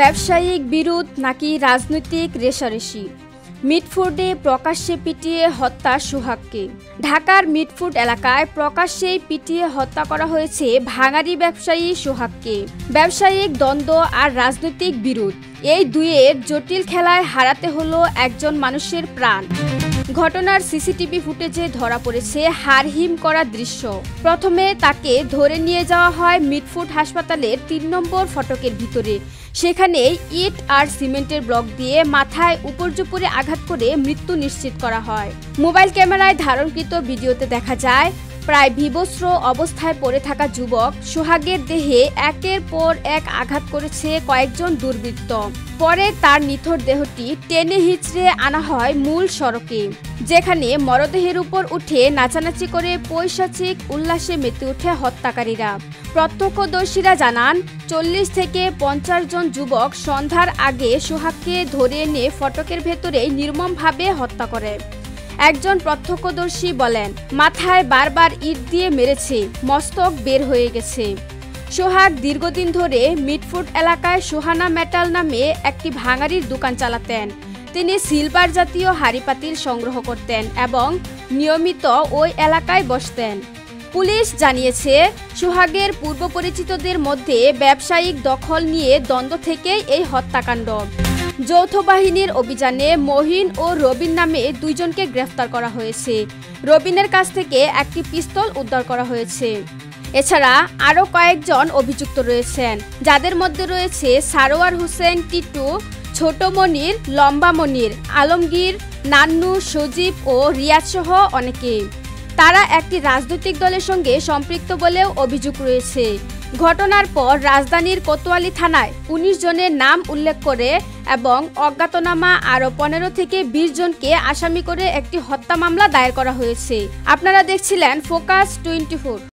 ব্যবসায়িক বিরোধ নাকি রাজনৈতিক রেষারেষি? মিটফোর্ডে প্রকাশ্যে পিটিয়ে হত্যা সোহাগকে। ঢাকার মিটফোর্ড এলাকায় প্রকাশ্যেই পিটিয়ে হত্যা করা হয়েছে ভাঙাড়ি ব্যবসায়ী সোহাগকে। ব্যবসায়িক দ্বন্দ্ব আর রাজনৈতিক বিরোধ, এই দুইয়ের জটিল খেলায় হারাতে হলো একজন মানুষের প্রাণ। ঘটনার সিসিটিভি ফুটেজে ধরা পড়েছে হাড়হিম করা দৃশ্য। প্রথমে তাকে ধরে নিয়ে যাওয়া হয় মিটফোর্ড হাসপাতালের ৩ নম্বর ফটকের ভিতরে। সেখানে ইট আর সিমেন্টের ব্লক দিয়ে মাথায় উপর্যুপরি আঘাত করে মৃত্যু নিশ্চিত করা হয়। মোবাইল ক্যামেরায় ধারণকৃত ভিডিওতে দেখা যায় প্রায় বিবস্ত্র অবস্থায় পড়ে থাকা যুবক সোহাগের দেহে একের পর এক আঘাত করেছে কয়েকজন দুর্বৃত্ত। পরে তার নিথর দেহটি টেনে হিচড়ে আনা হয় মূল সড়কে, যেখানে মরদেহের উপর উঠে নাচানাচি করে পৈশাচিক উল্লাসে মেতে ওঠে হত্যাকারীরা। প্রত্যক্ষদর্শীরা জানান ৪০ থেকে ৫০ জন যুবক সন্ধ্যার আগে সোহাগকে ধরে এনে ফটকের ভেতরে নির্মমভাবে হত্যা করে। একজন প্রত্যক্ষদর্শী বলেন, মাথায় বারবার ইট দিয়ে মেরেছে, মস্তক বের হয়ে গেছে। সোহাগ দীর্ঘদিন ধরে মিটফোর্ড এলাকায় সোহানা মেটাল নামে একটি ভাঙাড়ির দোকান চালাতেন। তিনি সিলভার জাতীয় হাঁড়িপাতিল সংগ্রহ করতেন এবং নিয়মিত ওই এলাকায় বসতেন। পুলিশ জানিয়েছে, সোহাগের পূর্ব পরিচিতদের মধ্যে ব্যবসায়িক দখল নিয়ে দ্বন্দ্ব থেকেই এই হত্যাকাণ্ড। যৌথ বাহিনীর অভিযানে মহিন ও রবিন নামে দুইজনকে গ্রেফতার করা হয়েছে। রবিনের কাছ থেকে একটি পিস্তল উদ্ধার করা হয়েছে। এছাড়া আরও কয়েকজন অভিযুক্ত রয়েছেন, যাদের মধ্যে রয়েছে সারোয়ার হোসেন টিটু, ছোট মনির, লম্বা মনির, আলমগীর, নান্নু, সজীব ও রিয়াজ সহ অনেকে। তারা একটি রাজনৈতিক দলের সঙ্গে সম্পৃক্ত বলেও অভিযোগ রয়েছে। ঘটনার পর রাজধানীর কোতোয়ালি থানায় ১৯ জনের নাম উল্লেখ করে এবং অজ্ঞাতনামা আরও ১৫ থেকে ২০ জনকে আসামি করে একটি হত্যা মামলা দায়ের করা হয়েছে। আপনারা দেখছিলেন ফোকাস 24।